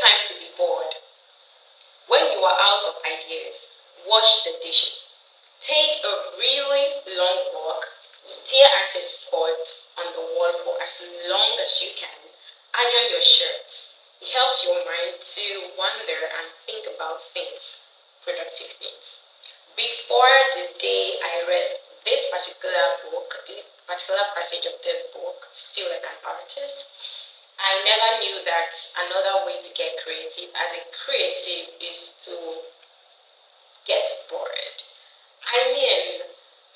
time to be bored. When you are out of ideas, wash the dishes. Take a really long walk. Stare at a spot on the wall for as long as you can. Iron your shirt. It helps your mind to wander and think about things, productive things. Before the day I read this particular book, the particular passage of this book, Still Like an Artist, I never knew that another way to get creative as a creative is to get bored. I mean,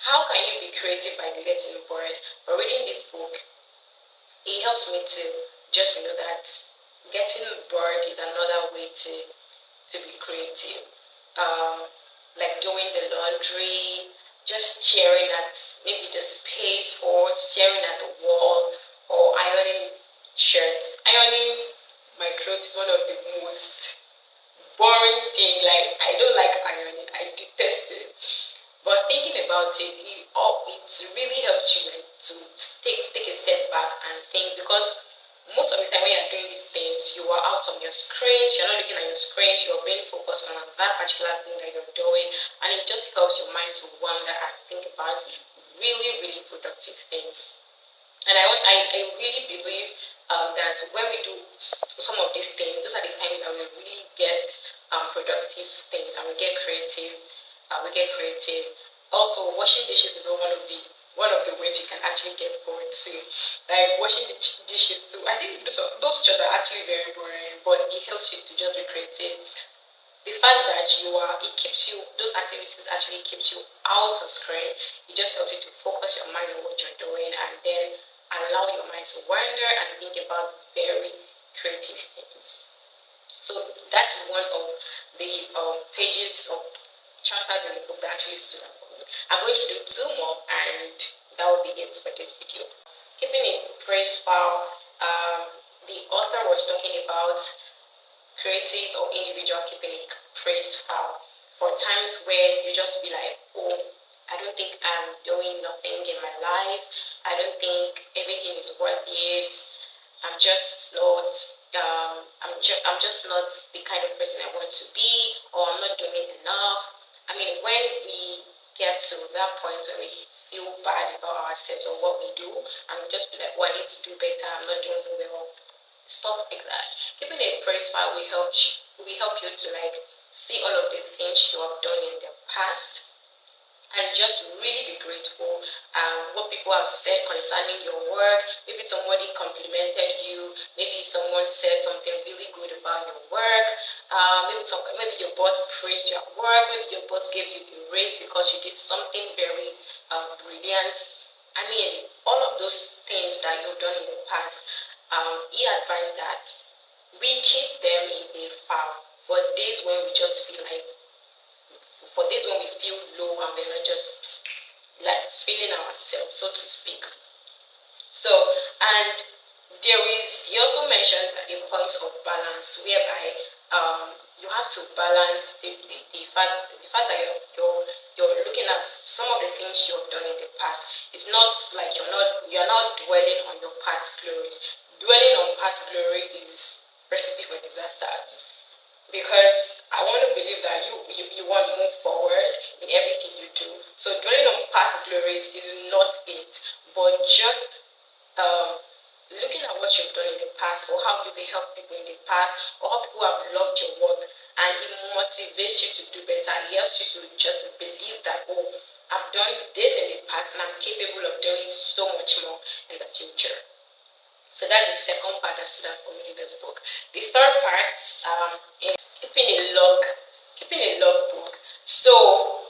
how can you be creative by getting bored? But reading this book, it helps me to just know that getting bored is another way to be creative. Um, like doing the laundry, just staring at maybe the space or staring at the wall or ironing shirts. Ironing my clothes is one of the most boring thing. Like I don't like ironing. I detest it. But thinking about it, it really helps you like to take a step back and think because most of the time when you're doing these things, you are out on your screens, you're not looking at your screens, you're being focused on that particular thing that you're doing, and it just helps your mind to wander and think about really, really productive things. And I really believe that when we do some of these things, those are the times that we really get productive things and we get creative. Also, washing dishes is one of the ways you can actually get bored too. Like washing the dishes too. I think those chores are actually very boring, but it helps you to just be creative. The fact that it keeps you, those activities actually keeps you out of screen. It just helps you to focus your mind on what you're doing and then allow your mind to wander and think about very creative things. So that's one of the pages of chapters in the book that actually stood out for me. I'm going to do two more and that will be it for this video. Keeping a praise file, the author was talking about creatives or individual keeping a praise file for times when you just be like, oh, I don't think I'm doing nothing in my life. I don't think everything is worth it. I'm just not. I'm just not the kind of person I want to be, or I'm not doing enough. I mean, when we get to that point where we feel bad about ourselves or what we do, and we just be like, "Oh, I need to do better. I'm not doing well." Stuff like that. Keeping a praise file will help you to like see all of the things you have done in the past and just really be grateful what people have said concerning your work. Maybe somebody complimented you, maybe someone said something really good about your work, maybe your boss praised your work, maybe your boss gave you a raise because you did something very brilliant. I mean, all of those things that you've done in the past, he advised that we keep them in a file for days when we just feel like, for days when we feel low and we're not just like feeling ourselves, so to speak. So, and he also mentioned a point of balance whereby you have to balance the fact that you're looking at some of the things you've done in the past. It's not like you're not dwelling on your past glories. Dwelling on past glory is recipe for disasters because I want to believe that you want to move forward in everything you do. So dwelling on past glories is not it, but just looking at what you've done in the past or how you've helped people in the past or how people have loved your work and it motivates you to do better. It helps you to just believe that, oh, I've done this in the past and I'm capable of doing so much more in the future. So that's the second part that stood out for me in this book. The third part is keeping a logbook. So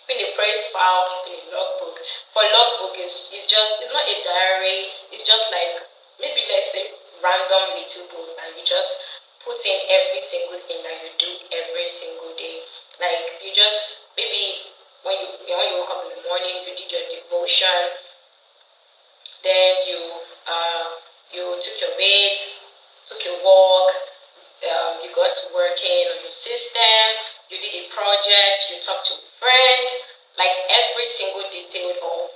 keeping a praise file, keeping a logbook. For logbook it's not a diary, it's just like maybe let's say random little book and you just put in every single thing that you do every single day. Like you just maybe when you woke up in the morning, you did your devotion, then you took your bath, took your walk, you got to working on your system, you did a project, you talked to a friend, like every single detail of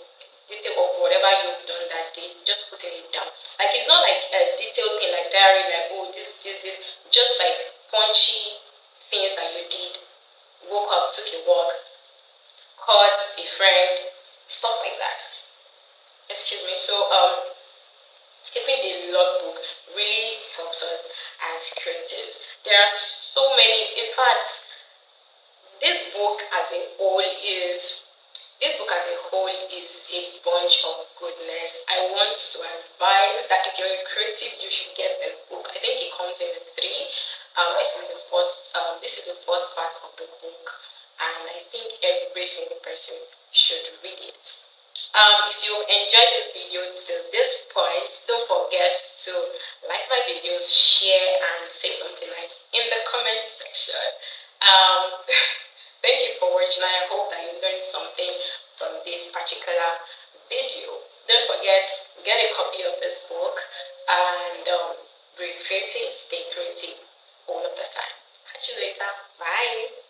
detail of whatever you've done that day, just putting it down. Like it's not like a detailed thing like diary, like oh this, just like punchy things that you did. Woke up, took a walk, called a friend, stuff like that. Excuse me. So keeping a logbook really helps us as creatives. There are so many. In fact, this book as a whole is this book as a whole is a bunch of goodness. I want to advise that if you're a creative, you should get this book. I think it comes in three. This is the first. This is the first part of the book, and I think every single person should read it. If you enjoyed this video till this point, don't forget to like my videos, share, and say something nice in the comment section. Um, Thank you for watching. I hope that you learned something from this particular video. Don't forget, get a copy of this book and be creative, stay creative all of the time. Catch you later. Bye.